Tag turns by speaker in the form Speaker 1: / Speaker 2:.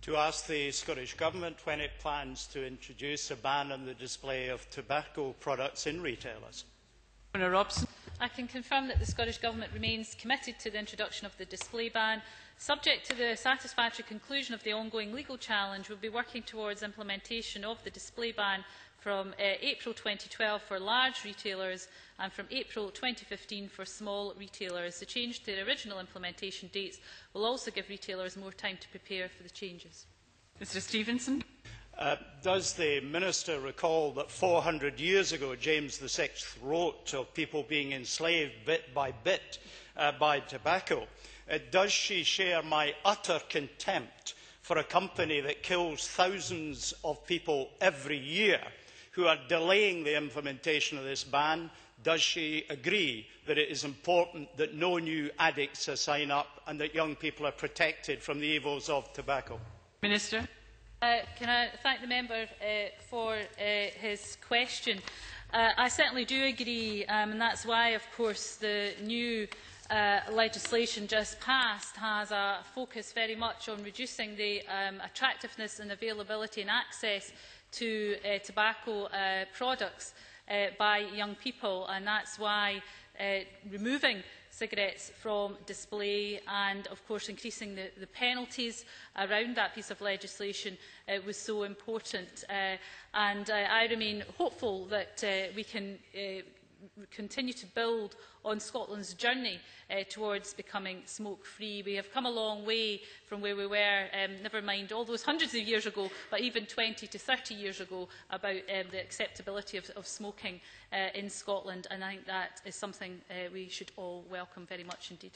Speaker 1: To ask the Scottish Government when it plans to introduce a ban on the display of tobacco products in retailers.
Speaker 2: Robson.
Speaker 3: I can confirm that the Scottish Government remains committed to the introduction of the display ban. Subject to the satisfactory conclusion of the ongoing legal challenge, we will be working towards implementation of the display ban from April 2012 for large retailers and from April 2015 for small retailers. The change to the original implementation dates will also give retailers more time to prepare for the changes.
Speaker 2: Mr Stevenson.
Speaker 1: Does the Minister recall that 400 years ago James VI wrote of people being enslaved bit by tobacco? Does she share my utter contempt for a company that kills thousands of people every year who are delaying the implementation of this ban? Does she agree that it is important that no new addicts sign up and that young people are protected from the evils of tobacco?
Speaker 2: Minister.
Speaker 3: Can I thank the member for his question? I certainly do agree, and that's why, of course, the new legislation just passed has a focus very much on reducing the attractiveness and availability and access to tobacco products by young people, and that's why removing cigarettes from display and, of course, increasing the penalties around that piece of legislation was so important. And I remain hopeful that we can continue to build on Scotland's journey towards becoming smoke-free. We have come a long way from where we were, never mind all those hundreds of years ago, but even 20 to 30 years ago, about the acceptability of smoking in Scotland, and I think that is something we should all welcome very much indeed.